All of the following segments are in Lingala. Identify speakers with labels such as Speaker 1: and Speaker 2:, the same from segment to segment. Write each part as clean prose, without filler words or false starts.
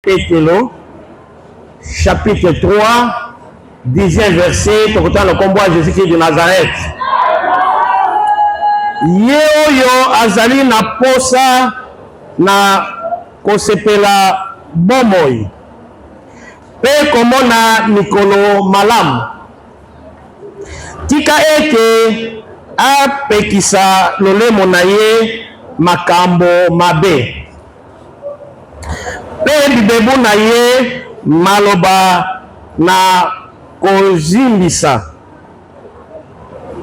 Speaker 1: Pételo, chapitre 3, 10e verset, pour autant le combat Jésus-Christ de Nazareth. Yeoyo azali na posa na kosepela bomoi. Pe komona mikolo malamu. Tika ete apekisa lolemo na ye makambo mabe. Pe bibebu na ye maloba na kozimbisa.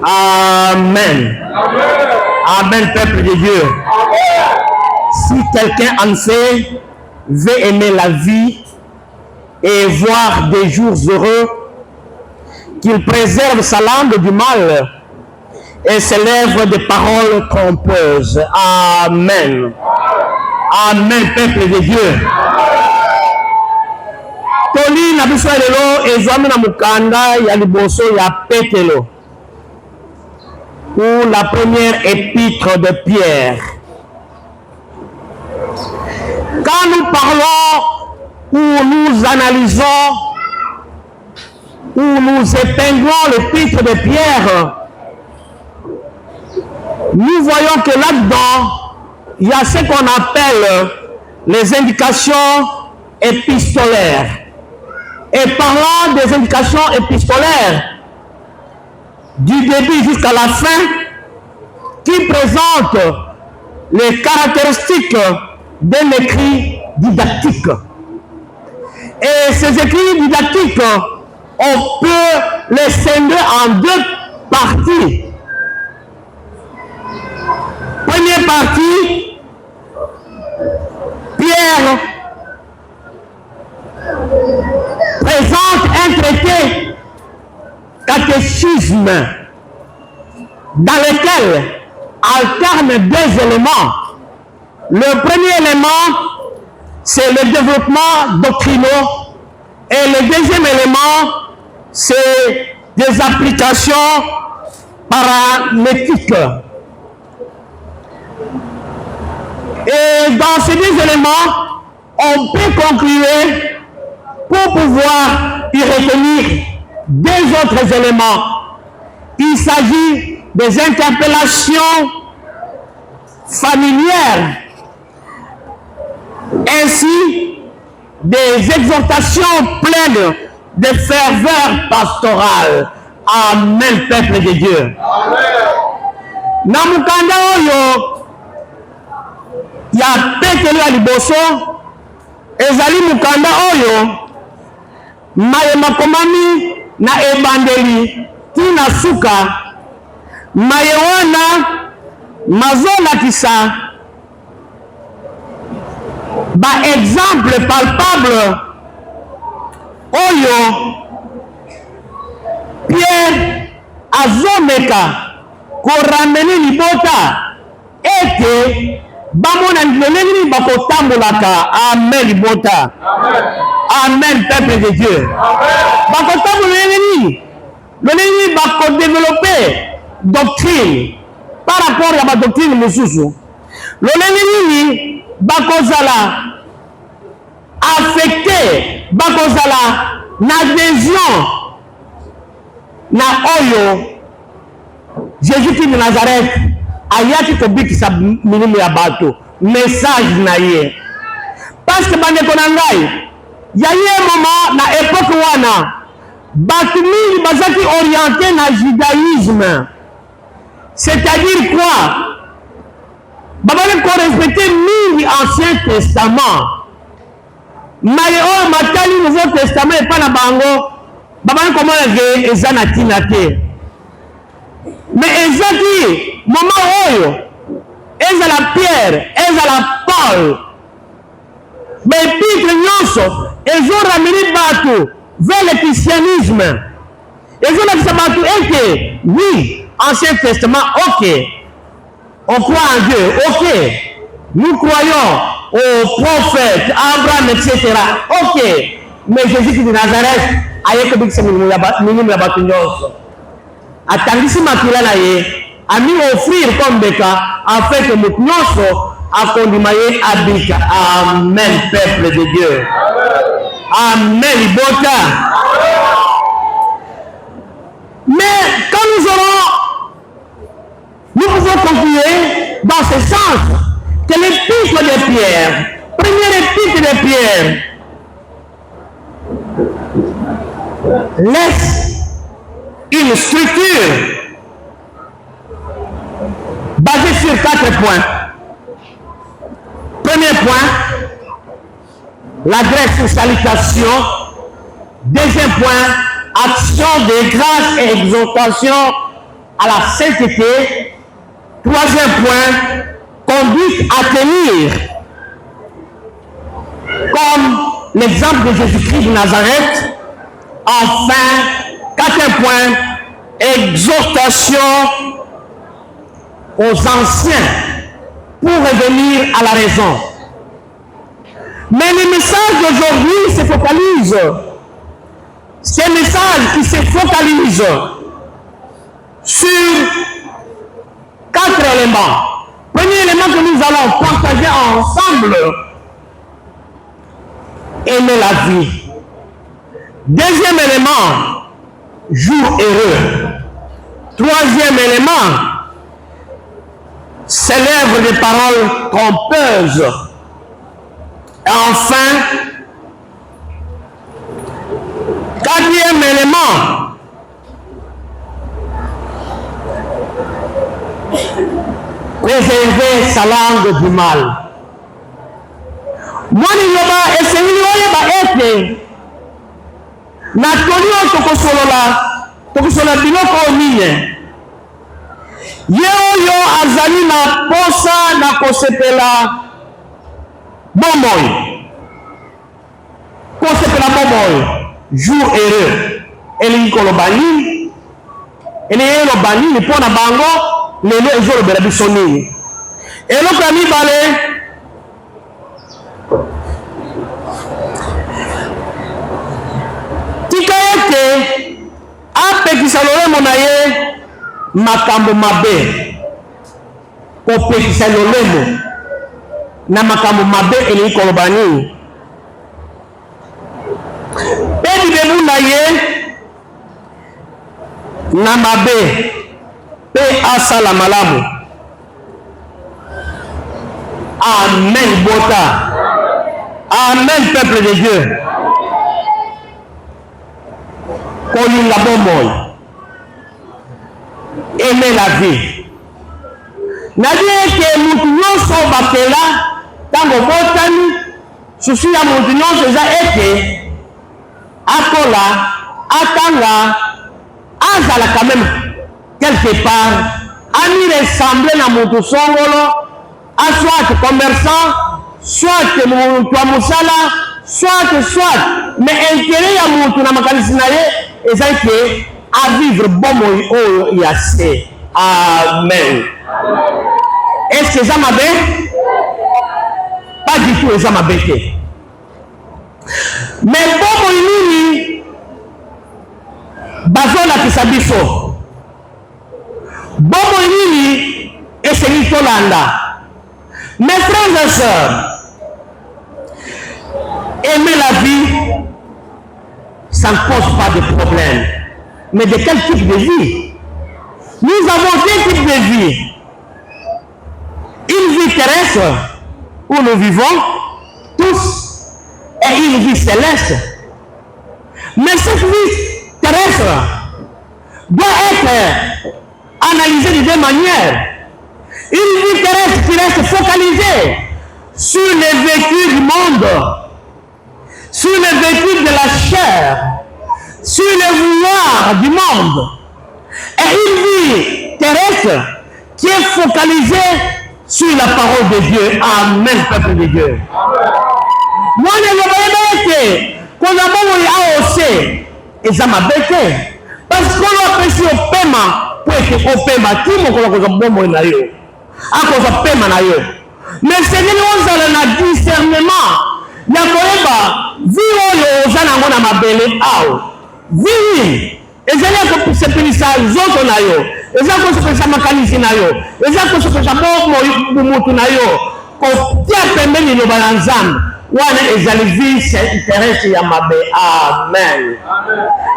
Speaker 1: Amen. Amen. Amen, peuple de Dieu. Amen. Si quelqu'un en fait veut aimer la vie et voir des jours heureux, qu'il préserve sa langue du mal et ses lèvres des paroles trompeuses. Amen. Amen, peuple de Dieu. Toli na biso lelo ezwami na mukanda ya liboso ya Pételo, ou la première épître de Pierre. Quand nous parlons ou nous analysons ou nous épinglons l'épître de Pierre, nous voyons que là-dedans, il y a ce qu'on appelle les indications épistolaires. Et parlant des indications épistolaires, du début jusqu'à la fin, qui présentent les caractéristiques d'un écrit didactique. Et ces écrits didactiques, on peut les scinder en deux parties. Première partie, Pierre présente un traité catéchisme dans lequel alternent deux éléments. Le premier élément, c'est le développement doctrinal, et le deuxième élément, c'est des applications paramétriques. Et dans ces deux éléments, on peut conclure pour pouvoir y retenir deux autres éléments. Il s'agit des interpellations familières ainsi des exhortations pleines de ferveur pastorale. Amen, peuple de Dieu. Namukanda oyo ya Pételo ya liboso ezali mukanda oyo mayema komami na ebandeli tina suka maye wana mazolakisa ba exemple palpable oyo Pierre azomeka korameni libota ete bamona ndoleni bakotambolaka. Amen libota. Amen. Amen, peuple de Dieu. Amen. Bakotamboleni loleni bakodévelopper doctrine par rapport à ma doctrine mosusu. Loleni bakozala affecté, bakozala n'adhésion na oyo Jésus-Christ de Nazareth ayaki kobikisa milimo ya bato message na ye. Parce que bandeko na ngai ya ye moment na époque wana bato mingi bazaki orienté na judaïsme, c'est-à-dire quoi? Babane ko respecter mingi Ancien Testament, maye oyo matali Nouveau Testament epa na bango babane komona ke eza na tina te. Mais ezaki moment oyo ezala Pierre ezala Paul baépître nyonso ezorameni bato vers le christianisme, ezolakisa bato ete oui, Ancien Testament, ok, on croit en Dieu, ok, nous croyons aux prophètes, Abraham, etc. Ok, mais Jésus-Christ de Nazareth ayeke bikisa milimo ya bato nyonso, atangisi makila na ye, ami offrir comme beka afin que moto nyonso akondima ye abika. Amen, peuple de Dieu. Amen. Amen, libota. Mais quand nous pouvons conclure dans ce sens que l'épître de Pierre, première épître de Pierre, laisse une structure basée sur 4 points. Premier point, l'adresse ou salutation. Deuxième point, action de grâce et exhortation à la sainteté. Troisième point, conduite à tenir. Comme l'exemple de Jésus-Christ de Nazareth. Enfin, quatrième point, exhortation aux anciens pour revenir à la raison. Mais le message d'aujourd'hui se focalise. C'est un message qui se focalise sur 4 éléments. Premier élément que nous allons partager ensemble, aimer la vie. Deuxième élément, jour heureux. Troisième élément, célèbre des paroles trompeuses. Et enfin, quatrième élément, préserver sa langue du mal. Moi, je vais essayer de na tolio tokosolola biloko omiye ye oyo azali na posa na kosepela bomoi jour heureux elingi koloba nini elingi eloba nini mpo na bango lelo ezolobela biso nini. Eloko ya mibale, apekisa lolemo na ye makambo mabe. Kopekisa lolemo na makambo mabe elingi koloba nini. Pe libebu na ye na mabe pe asala malamu. Amen bota. Amen peuple de Dieu. Kolinga bomoi, aimer la vie. Nadie ke mutu nyonso bakela tango botani susi ya mutu nyonso eza ete akola atanga azala quand même quelque part ami ressemble na mutu songolo, soit commerçant, soit mutu wa musala, soit mais intérêt ya mutu na makanisi na ye eza ke à vivre bomoi oyo ya se. Amen. Est-ce que ça m'a bien? Pas du tout, ça m'a bêté. Mais bomoi nini bazola kisabiso. Bomoi nini eseli tolanda. Mes frères et sœurs, aimer la vie, ça ne pose pas de problème. Mais de quel type de vie? Nous avons deux types de vie. Une vie terrestre, où nous vivons tous, et une vie céleste. Mais cette vie terrestre doit être analysée de deux manières. Une vie terrestre qui reste focalisée sur les vécus du monde, sur les vécus de la chair, sur les vouloirs du monde. Et une vie terrestre qui est focalisée sur la parole de Dieu. Amen, peuple de Dieu. Moi, je ne veux pas que quand on a aussi, et ça m'a bêté. Parce qu'on a apprécié au paiement, pour être au paiement, tout le monde a un bon moyen. À cause du paiement. Mais c'est que nous avons un discernement. Il y a quoi? Vie aux gens qui ont ma belle. Vie. Et c'est que c'est ça, les autres nayo. Et ça que c'est ça mécanicien nayo. Et ça que c'est ça bon pour mutu nayo. Ko tia pembeni no balanzam. wana ezali vie terrestre ya mabe. Amen.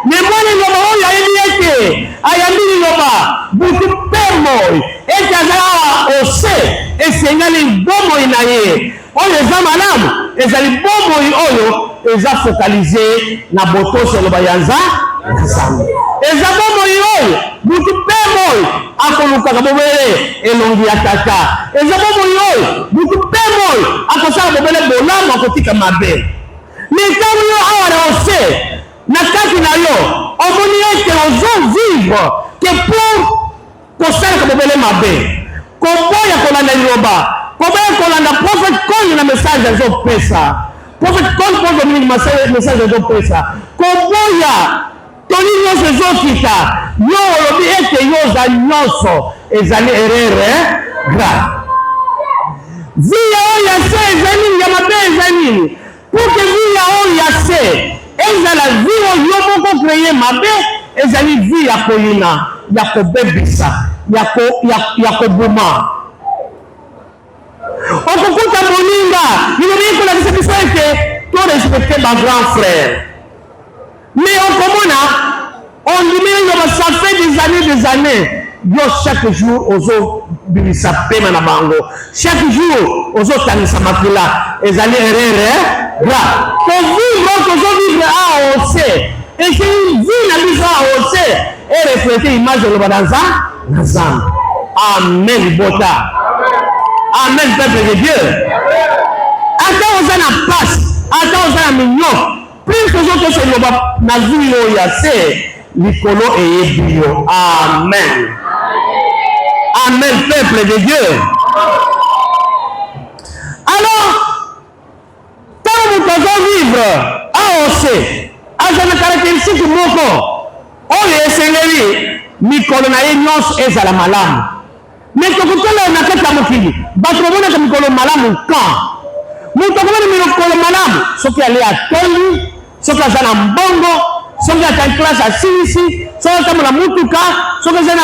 Speaker 1: Mais mwana liloba oyo ayebi ete ayambi liloba butu mpe moi ete azala ose esengeli bomoi na ye oyo eza malamu, ezali bomoi oyo eza focalize na botosi eloba ya Nzambe. Eza bomoi oyo butu mpe moi akolukaka bobele elongi ya tata. Eza bomoi oyo butu mpe moi akosala bobele bolamu akotika mabe. Ntango yo awa na ose na kati na yo omoni ete ozovivre ke pour kosalaka bobele mabe, koboya kolanda liloba, koboya kolanda prophète Cole na message azopesa, prophète Cole pozo mingi message azopesa, koboya toni nyonso ezokita yo olobi ete yo oza nyonso ezali erreur grave. Vi ya oyo ya se eza nini, ya mabe eza nini? Pour que vi ya oyo ya se ezala vi oyo yo moko kreye mabe, ezali vi ya koyina, ya kobebisa, ya kobuma. Okokuta moninga lilobi ekolakisa biso ete to respecte ba grand frère, mais okomona ondimi liloba ça fait des années yo chaque jour ozobimisa pema na bango, chaque jour ozotangisa makila, ezali erreur grave. Kovivre kozovivre a ose esi vi na biso a ose ereflete image eloba na Nzambe. Amen bota. Amen peuple de Dieu. Ata oza na passe, ata oza na mignon, plus que ozotosa eloba na vi oyo ya se likolo eyebi yo. Amen. Amen peuple de Dieu. Alors, tant que nous vivre à ose, à une caractéristique moko, on est esengeli mikolo na ye nyonso ezala malamu. Mais tokotala na kati ya mokili bato bamonaka mikolo malamu quand moto akomona mikolo malamu soki ale atoli, soki aza na mbongo, soki ata classe asilisi, soki atambola mutuka, soki aza na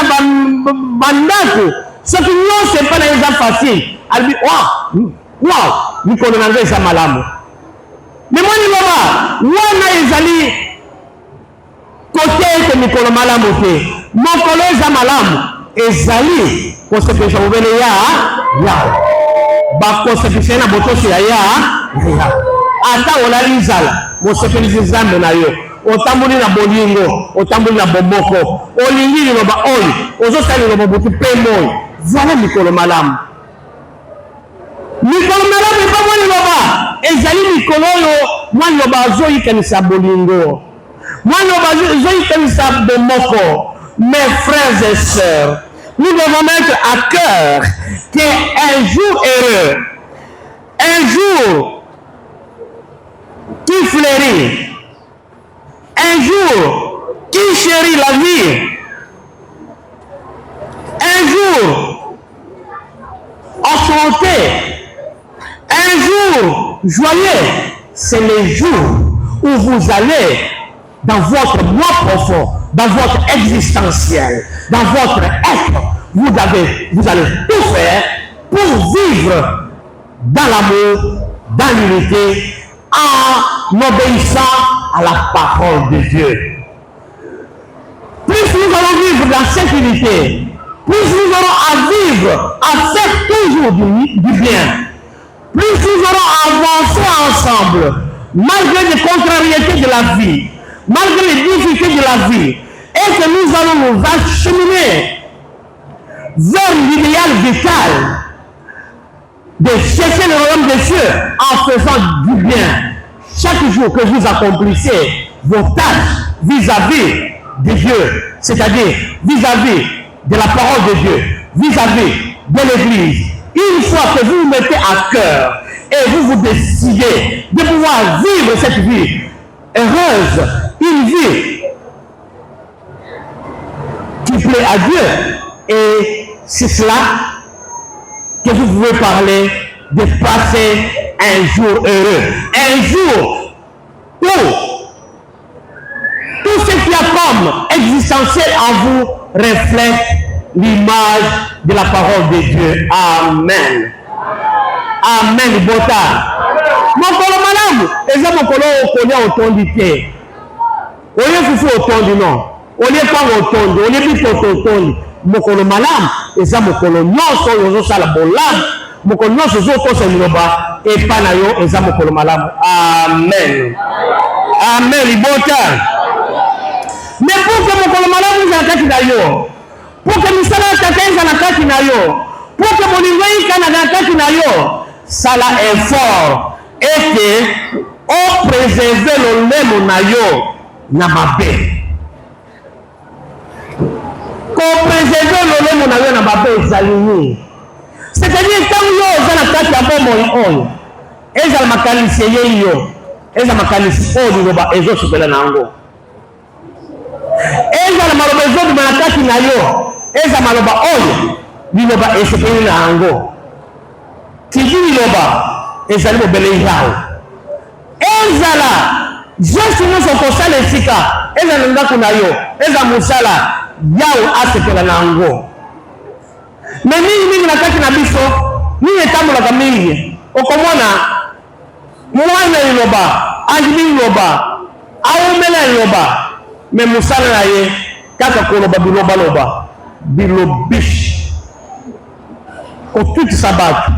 Speaker 1: bandako, soki nyonso epai na ye eza facile, alobi wow mikolo na ngai eza malamu. Me moni loba wana ezali kote ete mikolo malamu te, mokolo eza malamu ezali kosepelisa bobele ya bakosepelisa na botosi ya ata olali nzala mosepelisi Nzambe na yo, otamboli na bolingo, otamboli na bomoko, olingi liloba oyo ozosala liloba butu mpe moi, voilà mikolo malamu. Mikolo malamu epa mwa liloba ezali mikolo oyo mwa liloba azoyikanisa bolingo, mwa liloba azoyikanisa bomoko. Mes frères et sœurs, nous devons mettre à cœur qu'un jour heureux, un jour qui fleurit, un jour qui chérit la vie, un jour enchanté, un jour joyeux, c'est le jour où vous allez dans votre moi profond, dans votre existentiel, dans votre être, vous allez tout faire pour vivre dans l'amour, dans l'unité, en obéissant à la parole de Dieu. Plus nous allons vivre dans cette unité, plus nous aurons à vivre, à faire toujours du bien, plus nous aurons à avancer ensemble, malgré les contrariétés de la vie, malgré les difficultés de la vie, et que nous allons nous acheminer vers l'idéal vital de chercher le royaume des cieux en faisant du bien. Chaque jour que vous accomplissez vos tâches vis-à-vis de Dieu, c'est-à-dire vis-à-vis de la parole de Dieu, vis-à-vis de l'Église, une fois que vous vous mettez à cœur et vous décidez de pouvoir vivre cette vie heureuse, une vie qui plaît à Dieu, et c'est cela que vous pouvez parler de passer un jour heureux, un jour où tout ce qui a comme existentiel en vous reflète l'image de la parole de Dieu. Amen. Amen, Bota. mokolo malamu eza mokolo okolia otondi te olie fufu otondi non olie pango otondi olie bipoto otondi mokolo malamu eza mokolo nyonso oyo ozosala bolamu mokolo nyonso ozokosa liloba epa na yo eza mokolo malamu. Amen. Amen. Libota. Mais pour que mokolo malamu ezala kati na yo, pour que misala ya tata ezala kati na yo, pour que bolingo ekana kati na yo, sala effort ete opréserve lolemo na yo na mabe. Kopréserve lolemo na yo na mabe ezali nini? C'est-à-dire ntango yo oza na kati ya bomoi oyo ezala makanisi ye yo eza makanisi oyo liloba ezosepela na yango ezala maloba ezobima na kati na yo eza maloba oyo liloba esepeli na yango tiki liloba ezali mobele yawo ezala josi nyonso kosala esika eza na ndako na yo eza mosala yawo asepela na yango. Mais mingi na kati na biso nini etambolaka mingi okomona mwana liloba andimi liloba aomela liloba me mosala na ye kaka koloba bilobaloba bilobishi kotutisa bato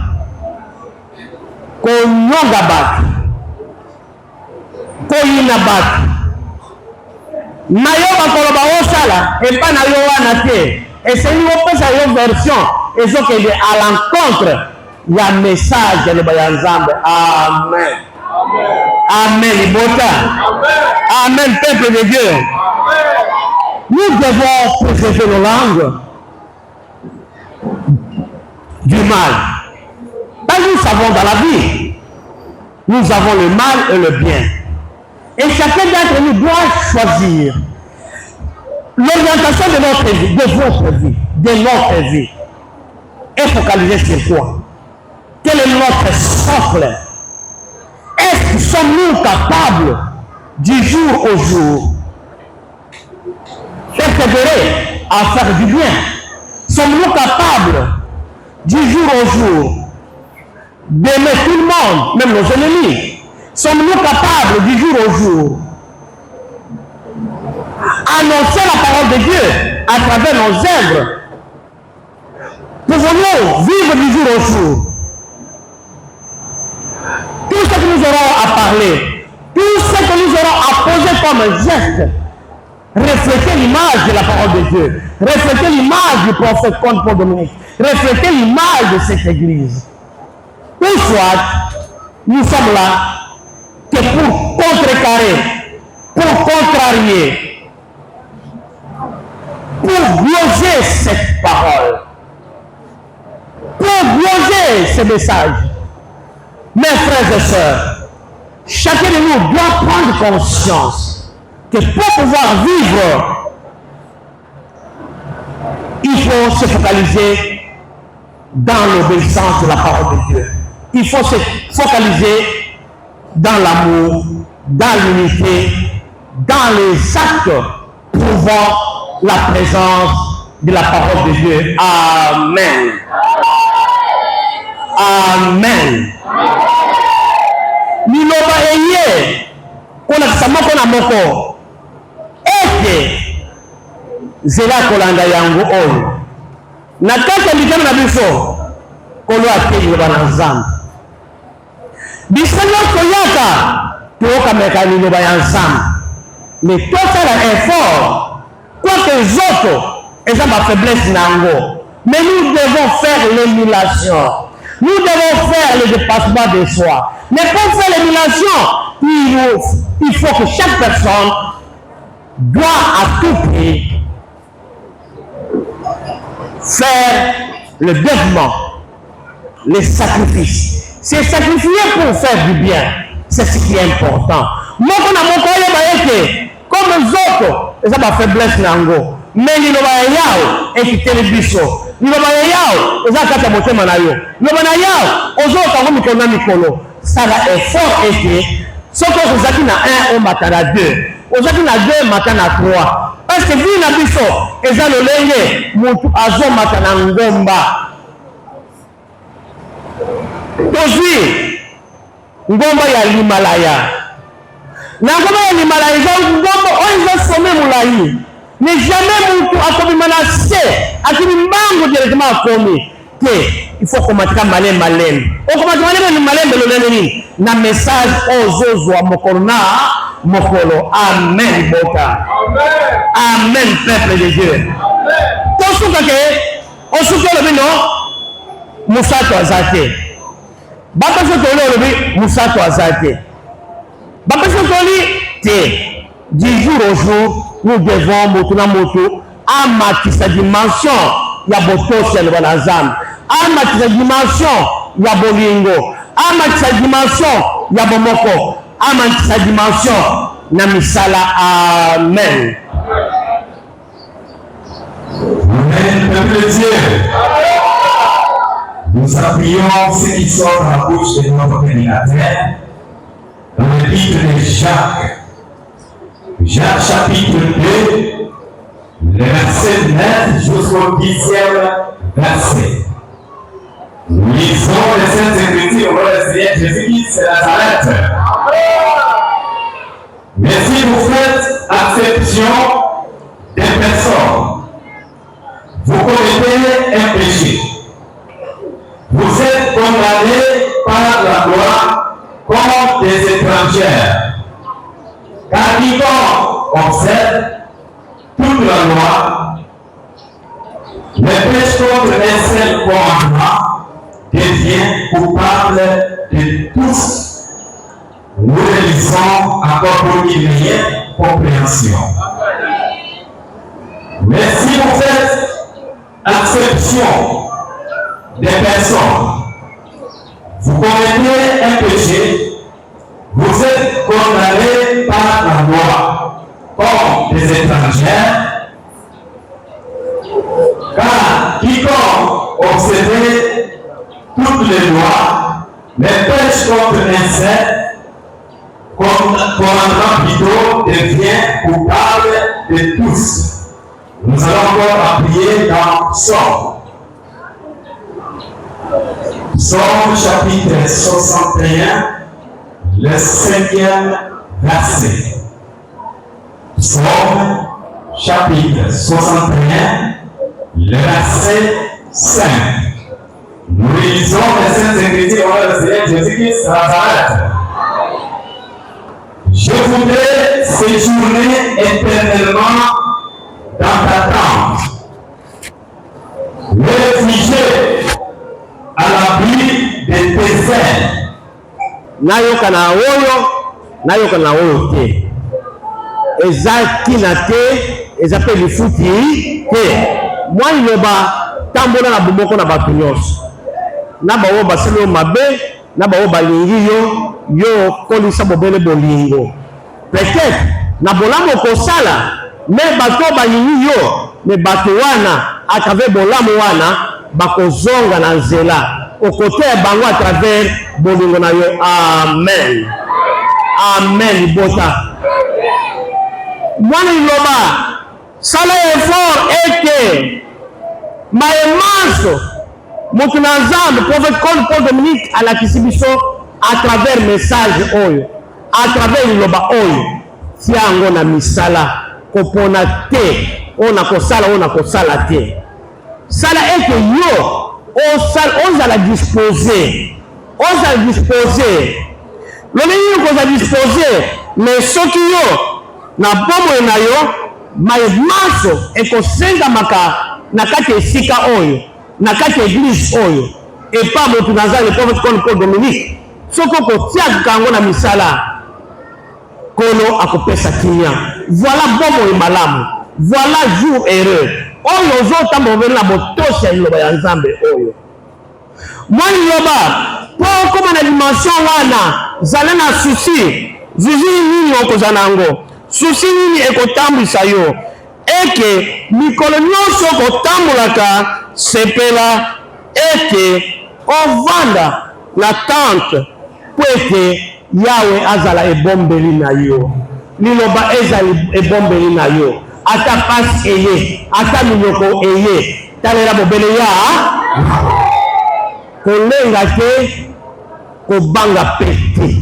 Speaker 1: konyonga bato koyina bato na yo bakoloba osala epa na yo wana te esengeli opesa yo version ezokende à l'encontre ya message eloba ya nzambe. Amen. Amen. Libota. Amen. Peuple de Dieu. Nous devons préserver nos langues du mal. Ben, nous savons dans la vie, nous avons le mal et le bien. Et chacun d'entre nous doit choisir l'orientation de notre vie, de votre vie, de notre vie. Et focaliser sur quoi? Quel est notre socle? Est-ce que sommes-nous capables du jour au jour persévérer à faire du bien? Sommes-nous capables du jour au jour d'aimer tout le monde, même nos ennemis? Sommes-nous capables du jour au jour annoncer la parole de Dieu à travers nos œuvres? Pouvons-nous vivre du jour au jour? Tout ce que nous aurons à parler, tout ce que nous aurons à poser comme geste, refléter l'image de la parole de Dieu, refléter l'image du prophète Comte Paul Dominique, refléter l'image de cette église. Ou soit, nous sommes là que pour contrecarrer, pour contrarier, pour glosser cette parole, pour glosser ce message. Mes frères et sœurs, chacun de nous doit prendre conscience que pour pouvoir vivre, il faut se focaliser dans l'obéissance de la parole de Dieu. Il faut se focaliser dans l'amour, dans l'unité, dans les actes prouvant la présence de la parole de Dieu. Amen. Amen. Liloba eye kolakisa moko na moko ete zela kolanda yango oyo na kati ya mikano na biso kolo ate liloba na nzambe biso nyonso yaka toyokameka liloba ya nzambe me tosala effort quoique ezoto eza bafaiblesse na yango mais nous devons faire l'émulation. Nous devons faire le dépassement de soi. Mais pour faire l'émulation, il faut que chaque personne doit à tout prix faire le dévouement, les sacrifices. C'est sacrifier pour faire du bien. C'est ce qui est important. Moi, comme les autres, c'est ma faiblesse. Mais il y a et qui télévision. Liloba yao eza kati ya motema na yo liloba na yao ozoka ngo mikolo na mikolo sala effort ete soki ozaki na 1 omata na 2 ozaki na 2 mata na 3 parce que vi na biso eza lolenge mutu azomata na ngomba tozwi ngomba ya Limalaya. Na ngomba ya Limalaya eza ngomba oyo eza some mulayi. Ne jamais mutu akomi manase akini mbango directement akomi ke il faut komatika malembe. Okomatika malembe lolene nini? Na message ozozwa mokolo na mokolo. Amen bota. Amen peuple de Dieu. Tosuka ke osuka lobi no musato azate. Bapa soto lobi musato azate. Bapa soto li te. Du jour au jour, nous devons moutuna motu amatisa dimension ya botosi ya Banazam, amatisa dimension ya bolingo, amatisa dimension ya bomoko, amatisa dimension na misala. Amen.
Speaker 2: Amen, peuple de Dieu. Nous appuyons ce qui sort de la bouche de notre prédicateur dans le livre de Jacques. Jacques chapitre 2, le verset 9 jusqu'au 10e verset. Nous lisons les Saintes Écritures au nom du Seigneur Jésus-Christ de Nazareth. Mais si vous faites acception des personnes, vous commettez un péché. Vous êtes condamnés par la loi comme des étrangers. Car quiconque observe toute la loi, ne pêche contre un seul commandement, devient coupable de tous. Nous le lisons encore pour qu'il y ait compréhension. Mais si vous faites acception des personnes, vous commettez un péché. Vous êtes condamnés par la loi comme des étrangers, car quiconque observe toutes les lois, mais pêche contre un seul commandement plutôt devient coupable de tous. Nous allons encore appuyer dans Psaume. Psaume chapitre 61. Le 5e verset. Psaume chapitre 61, le verset 5. Nous lisons les Saintes Écritures au nom du Seigneur Jésus-Christ de Nazareth. Je voudrais séjourner éternellement dans ta tente, me réfugier à l'abri de tes ailes.
Speaker 1: Nayoka na oyo te. Eza kina te, eza pe lifuti te. Mwa iloba tambola na bomoko na bato nyonso. Na bawo basali yo mabe, na bawo balingi yo kolisa bobele bolingo. Peut-être na bolamu kosala, me bato balingi yo, me bato wana atave bolamu wana bakozonga na nzela. Au côté bango à travers bolingo na yo. Amen. Amen bota. Mwana iloba sala effort eke maemaso moto na Nzambe prophète Paul Dominique à la kisibiso à travers message oyo, à travers iloba oyo tiango na misala kopona te ona kosala te. Sala eke yo ozala disposé. Loleni koza disposé, mais soki yo na bomo na yo maso ekosenga maka na kati esika oyo, na kati église oyo, et pas motu naza le prophète Paul Dominique. Soko kotia kango na misala kono akopesa kinya. Voilà bomo e malamu. Voilà jour heureux. Oyo ozotamba ovela botosi ya iloba ya Nzambe oyo. Mwani iloba po koma na dimension wana zala na susi zizi nini okoza nango, susi nini ekotambwisa yo eke mikolo nyonso okotambulaka sepela ete ovanda na tante po ete Yawe azala ebombeli na yo, liloba ezali ebombeli na yo. Ata pasi eye, ata minyoko eye, talela bobele ya kolenga te kobanga pété.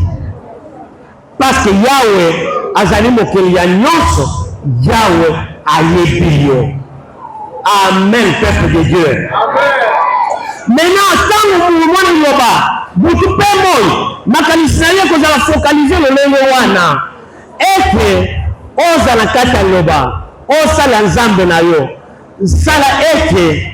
Speaker 1: Parce que Yahweh azali mokeli ya nyonso, Yahweh ayebi yo. Amen, peuple de Dieu. Maintenant, tant que vous loba, butu pe moi, makanisi na ye kozala focaliser lolenge wana. Ete ozala kati ya loba, osala nzambe na yo. Sala ete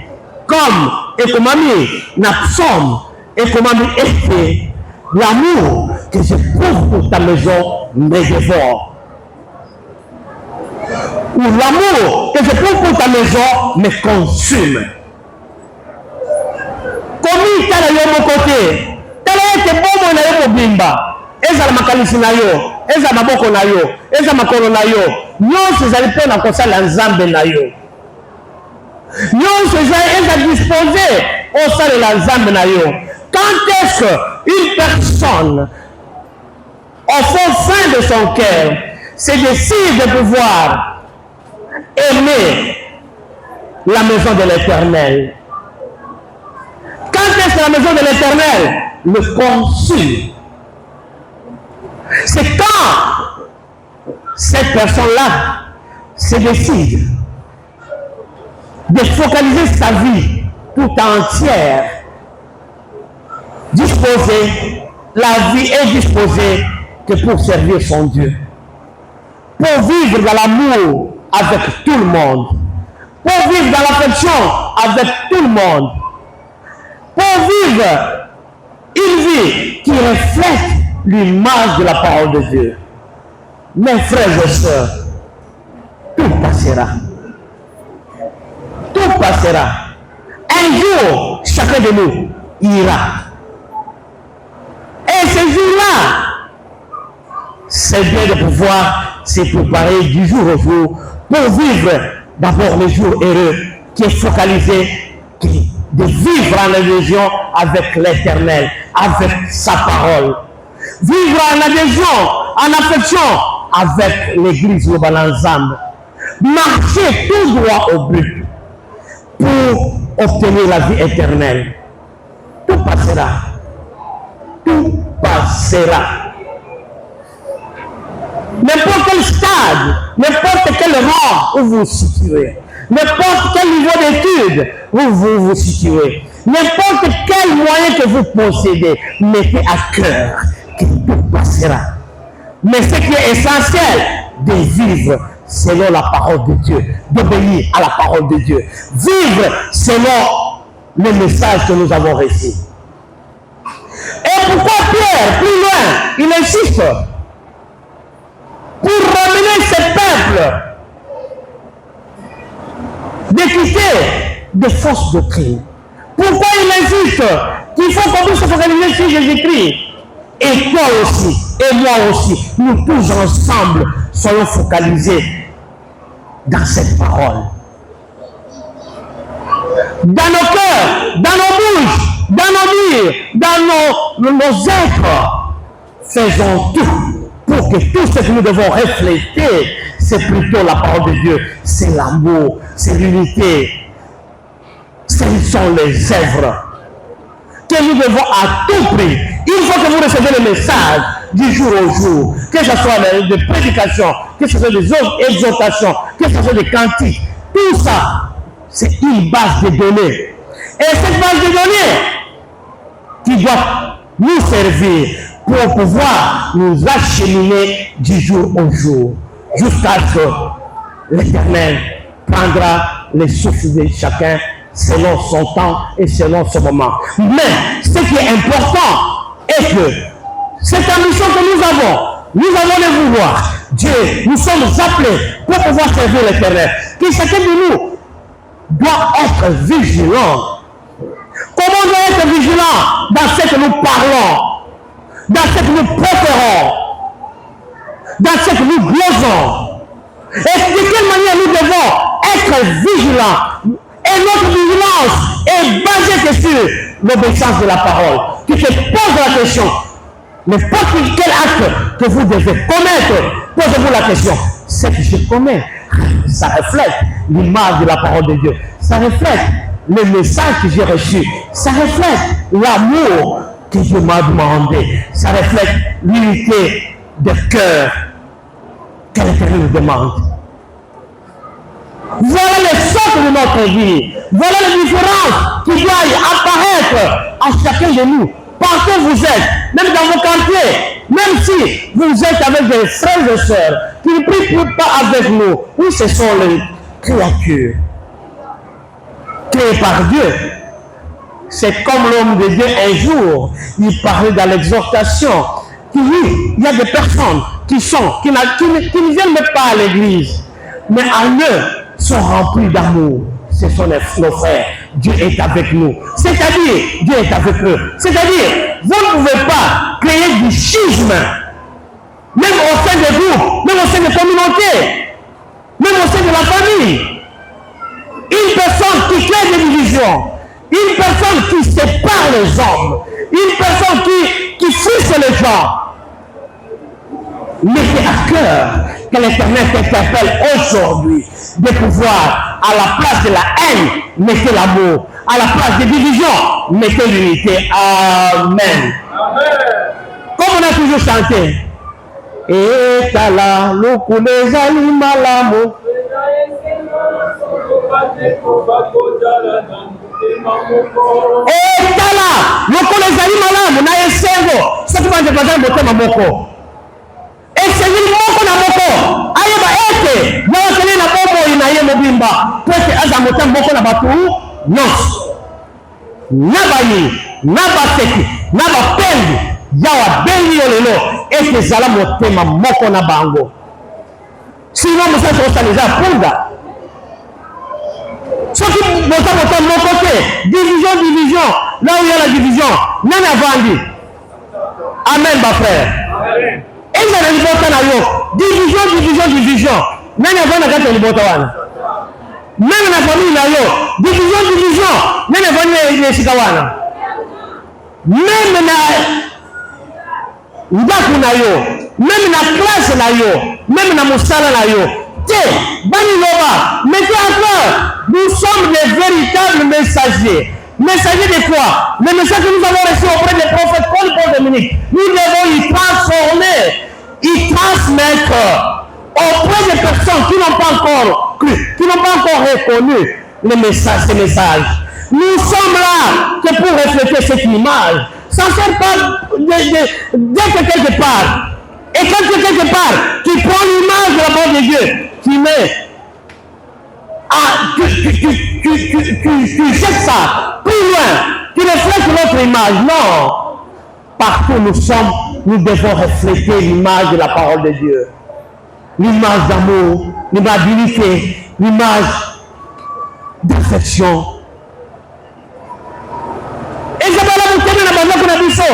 Speaker 1: comme ekomami na psaume, ekomami ete l'amour que je trouve pour ta maison me dévore. Ou l'amour que je trouve pour ta maison me consume. Komi tala yo mokote, tala ete bomo na yo mobimba, ezala makanisi na yo, ezala maboko na yo, ezala makolo na yo, nyonso ezali mpo na kosala nzambe na yo. Nyonso ezali disposé osalela nzambe na yo. Quand est-ce qu'une personne, au fond de son cœur, se décide de pouvoir aimer la maison de l'Éternel? Quand est-ce que la maison de l'Éternel le consume? C'est quand cette personne-là se décide de focaliser sa vie tout entière. Disposée, la vie est disposée que pour servir son Dieu. Pour vivre dans l'amour avec tout le monde. Pour vivre dans l'affection avec tout le monde. Pour vivre une vie qui reflète l'image de la parole de Dieu. Mes frères et sœurs, tout passera. Tout passera. Un jour, chacun de nous ira. Et ce jour-là, c'est bien de pouvoir se préparer du jour au jour pour vivre d'abord le jour heureux qui est focalisé, de vivre en adhésion avec l'Éternel, avec sa parole. Vivre en adhésion, en affection avec l'Église globale ensemble. Marcher tout droit au but pour obtenir la vie éternelle. Tout passera. Tout passera. N'importe quel stade, n'importe quel rang où vous vous situez, n'importe quel niveau d'études où vous vous situez, n'importe quel moyen que vous possédez, mettez à cœur que tout passera. Mais ce qui est essentiel, de vivre selon la parole de Dieu, d'obéir à la parole de Dieu, vivre selon le message que nous avons reçu. Et pourquoi Pierre, plus loin, il insiste pour ramener ce peuple de quitter de fausses doctrines. Pourquoi il insiste qu'il faut qu'on puisse se focaliser sur Jésus-Christ? Et toi aussi, et moi aussi, nous tous ensemble soyons focalisés dans cette parole. Dans nos cœurs, dans nos bouches, dans nos dires, dans nos êtres, faisons tout pour que tout ce que nous devons refléter, c'est plutôt la parole de Dieu, c'est l'amour, c'est l'unité, ce sont les œuvres que nous devons à tout prix. Une fois que vous recevez le message du jour au jour, que ce soit des prédications, que ce soit des exhortations, que ce soit des cantiques, tout ça, c'est une base de données. Et cette base de données qui doit nous servir pour pouvoir nous acheminer du jour au jour, jusqu'à ce que l'Éternel prendra le souffle de chacun selon son temps et selon son moment. Mais ce qui est important est que cette ambition que nous avons le vouloir. Dieu, nous sommes appelés pour pouvoir servir l'Éternel. Que chacun de nous doit être vigilant. Comment doit être vigilant dans ce que nous parlons, dans ce que nous préférons, dans ce que nous glosons? Et de quelle manière nous devons être vigilants? Et notre vigilance est basée sur l'obéissance de la parole. Tu te poses la question, n'importe quel acte que vous devez commettre, posez-vous la question. Ce que je commets, ça reflète l'image de la parole de Dieu. Ça reflète le message que j'ai reçu. Ça reflète l'amour que Dieu m'a demandé. Ça reflète l'unité de cœur que l'Éternel nous demande. Voilà le socle de notre vie. Voilà la différence qui doit apparaître à chacun de nous. Partout où vous êtes, même dans vos quartiers, même si vous êtes avec des frères et sœurs qui ne prient pas avec nous, oui, ce sont les créatures créées par Dieu. C'est comme l'homme de Dieu un jour, il parlait dans l'exhortation, que oui, il y a des personnes qui ne viennent même pas à l'église, mais en eux sont remplis d'amour. Ce sont nos frères. Dieu est avec nous. C'est-à-dire, Dieu est avec eux. C'est-à-dire, vous ne pouvez pas créer du schisme, même au sein des groupes, même au sein des communautés, même au sein de la famille. Une personne qui crée des divisions, une personne qui sépare les hommes, une personne qui frustre les gens. Mettez à cœur que l'Éternel t'interpelle aujourd'hui de pouvoir, à la place de la haine, mettez l'amour. À la place des divisions, mettez l'unité. Amen. Comme on a toujours chanté. Et tala, l'oku les animalamo. Et tala, l'oku les animalamo. Na yesengo. Ça tu vas te passer un boté mamoko. Esengeli moko na moko ayeba ete na wakele na bobo ina ye mobimba pete aza mota moko na batu nyonso na bayi na baseki na bapendi yawa bengi yo lelo ete ezala motema moko na bango sino mosasi osaliza punda soki bota moko te division là où il y a la division nani avandi amen bafrère. Et ça libota na yo division nani avana kati ya libota wana même na famille na yo division nani avana esika wana même na ndako na yo même na classe na yo même na mosala na yo te bani loba mettez à cœur nous sommes des véritables messagers. Messager de quoi? Le message que nous avons reçu auprès des prophètes Paul Dominique, nous devons y transformer, y transmettre auprès des personnes qui n'ont pas encore cru, qui n'ont pas encore reconnu ces messages. Nous sommes là que pour refléter cette image. Ça ne sert pas d'être quelque part. Et quand tu es quelque part, tu prends l'image de la parole de Dieu, tu mets. Tu jettes ça plus loin, tu reflètes notre image. Non, partout nous devons refléter l'image de la parole de Dieu. L'image d'amour, l'image d'unité, l'image d'affection. Et je vais vous dire dans la maison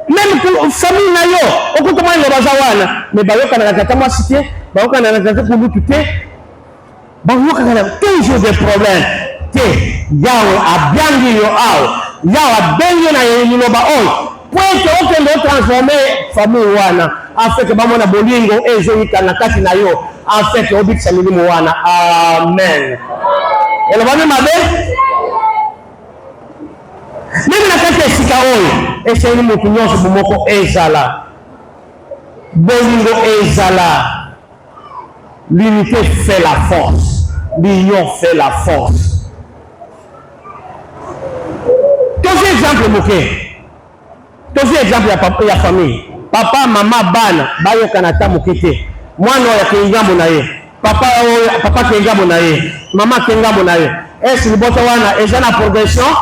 Speaker 1: même que famille na yo, on peut comment il va bazawana, mais bayo kana kata moi cité, bayo kana kata pour nous tuer. Bon, nous avons toujours des problèmes. Yahweh a bien dit Yahweh a bien dit na pour que aucun transformer famille wana afin que bamona bolingo ezoyika na kati na yo afin que obikisa milimo wana. Amen. Et le bonhomme avait même na kati esika oyo esengeli motu nyonso bomoko ezala bolingo ezala. L'unité fait la force. L'union fait la force. Tous exemple moké. Tous exemple ya ya famille. Papa, maman, bana, bayo kanata mokete. Mwana ya kengambo na ye. Papa kengambo na ye. Maman kengambo na ye. Est-ce que boto wana ezana progression?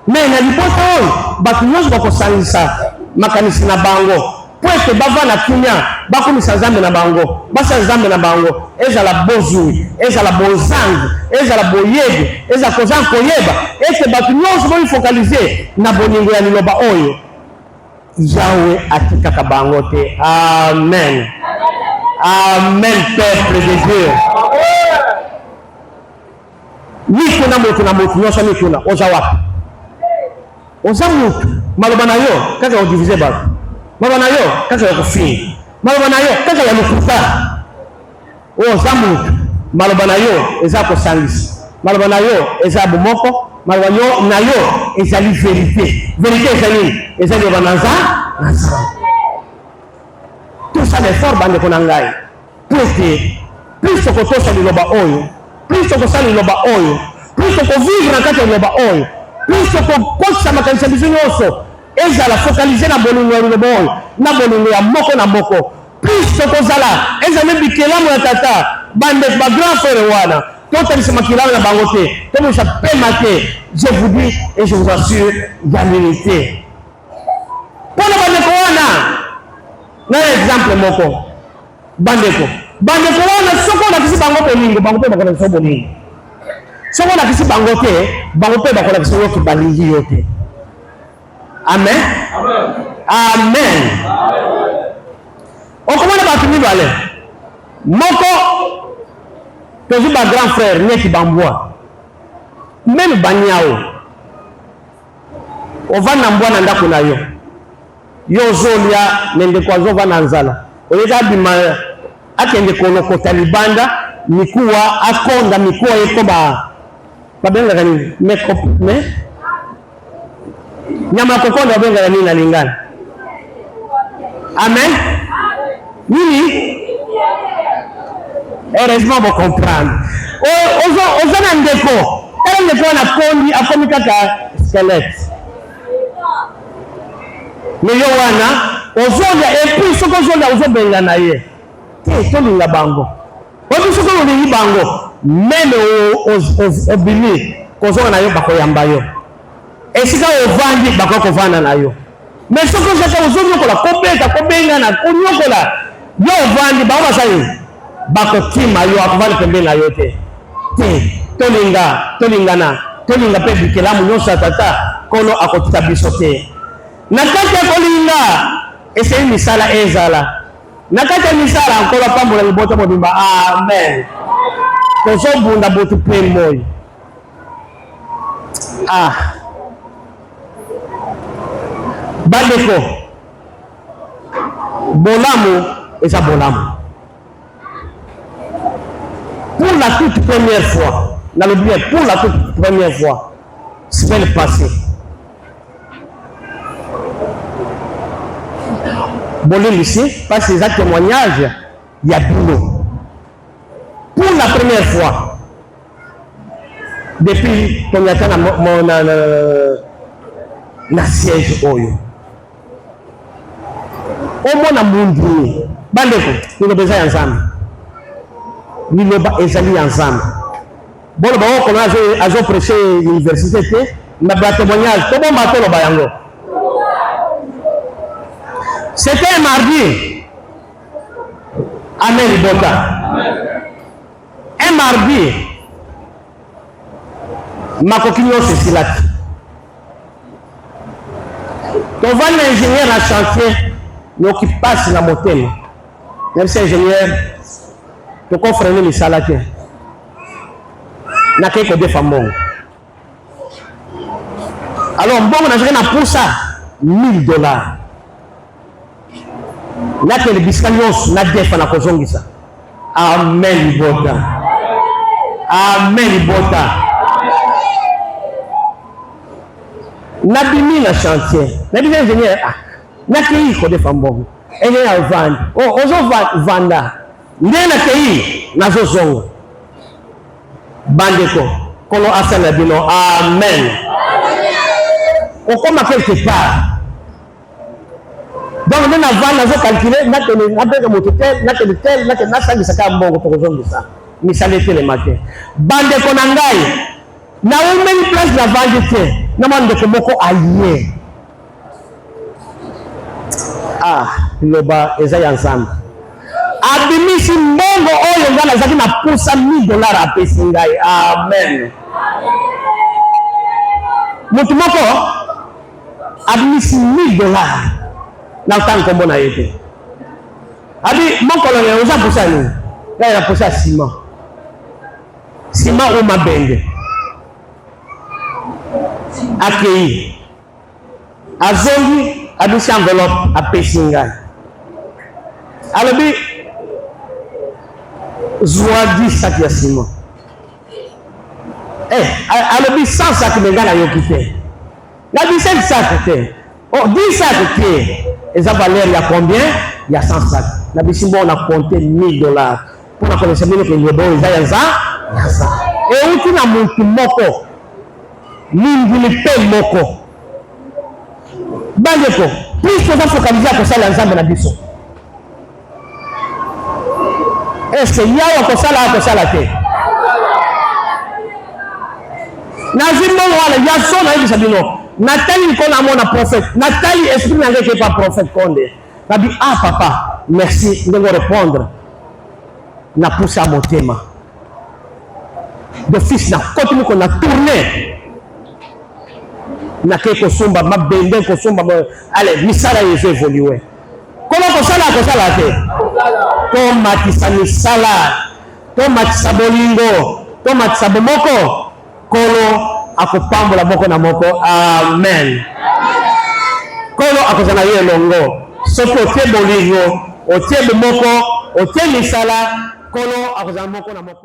Speaker 1: Mais na libota oyo batu nyonso bakosalisa makanisi na bango. Pour que bava na kinya bakomisa nzambe na bango basa nzambe na bango ezala bozui ezala bozangi ezala boyebi ezala kozanga koyeba ete bato nyonso boi focaliser na boningo ya liloba oyo Yahweh atikaka bango te. Amen. Amen, peuple de Dieu. Mikuna motu na motu nyonso mikuna oza wapi oza mutu maloba na yo kaka odivize bato maloba na yo kaka ya kufini maloba na yo kaka ya lukuta oza mutu maloba na yo eza kosangisa maloba na yo eza bomoko mawa yo na yo ezali vérité. Vérité ezali bananza nasa. Tout ça l'effort bande konangai. Plus que tosa liloba oyo, plus que ça liloba oyo, plus que vivre na kati liloba oyo, plus que kosa makanisa biso nyonso ezala focaliser na bolingo ya liloba oyo, na bolingo ya moko na moko. Plus que kozala ezala bikelamu ya tata bande ba grand frère wana. Totalise makilao na bango te, to ça pema te. Je vous dis et je vous assure la vérité. Pour le bande wana na exemple moko bandeko wana soko na kisi bango bolingo bango pe bakona so bolingo soko na kisi bango te bango pe bakona so yo kibalingi yote. Amen amen. Okomana batu ni bale moko tozu ba grand frère nyeki bambwa même banyao ovana mbwana ndako na yo yo zolia nende kwa zova na nzala oyeka bima akende kolokota libanda mikuwa akonda mikuwa yeko babenga kani makeup me nyama kokonda babenga kani na lingana. Amen. Nini heureusement vous comprendre ozana ndeko ndeko na kondi akomi kaka squelette mais yo wana ozolia et puis soko zolia ozobenga na ye te tolinga bango obi soko olingi bango meme obili kozonga na yo bakoyamba yo esika ovandi bakokovanda na yo mais soko zaka ozonyokola kobenga na konyokola yo ovandi bango basali bakokima yo akovandi pembeni na yo te tolinga mpe bikelamu nyonso ya tata kono akotita biso te. Na kati ya kolinga esei misala ezala na kati ya misala nkolo pambola libota modimba. Amen. Tozobunda botu pe moi. Bandeko bolamu eza bolamu. Pour la toute première fois, dans le bien, pour la toute première fois, semaine passée, Bolé ici, parce que c'est un témoignage, il y a boulot. Pour la première fois, depuis qu'on attend mon siège oyo, au moins na mundi, bandeko, nous avons besoin ensemble. Nous avons ensemble. Bon, on a prêché l'université, on a un témoignage, tout le monde a bayango. C'était un mardi. Amen, Bota. Un mardi. Ma coquille, c'est là. Ton van l'ingénieur à chantier, nous qui passe la montée. Même si ingénieur, tu peux freiner les salatiers. Na quelque des femmes. Alors, bon, on a géré pour ça $1000. Là, que les biscagnos, na défend la kozongisa. Amen, Bota. Amen, Bota. Na bimi la chantier. Na bimi ingénieur. Na kei ko des femmes. Ingénieur vend. Oh, ozo vanda. Ndé na kei na zozongo. Bandeko. Kolo asana bino. Amen. On comme quelque part. Donc, on a vendu, calculé, on a bande konangai na une place la vente na mande ko moko aye loba eza ensemble abimisi mbongo oyo ngala zaki na pusa $1000 a pesingai. Amen. Mutu moko abimisi $1000 na tanko mbona yete abi mokolo ne uza pusa ni ya pusa ciment ou mabende akei azongi abisi enveloppe a pesinga alobi zwa 10 sacs ya ciment alobi 100 sacs me ngana yo kité. La 17 sacs té. Oh 10 sacs té. Et ça valeur il y a combien? Il y a 100 sacs. La bisimbo on a compté $1000 pour la connaître que le bon il y a ça. Et où tu n'as monté moko. L'ingili pe moko. Bandeko, plus que ça focaliser à ça l'ensemble na biso. Est-ce qu'il y a encore ça là té? Nazimbo wala ya sona hivi sabino. Nathalie qu'on a mon prophète. Nathalie esprit n'a pas prophète Konde. Elle dit ah papa, merci de me répondre. Na poussé à mon thème. De fils na continue qu'on a tourné. Na quelque somba ma bende ko somba allez misala yezo évoluer. Comment ko sala te? To matisa misala. To matisa bolingo, to matisa bomoko. Kolo akopambola moko na moko. Amen. Kolo akozana ye longo. Soko otie bolingo, otie bomoko, otie misala. Kolo akozana moko na moko.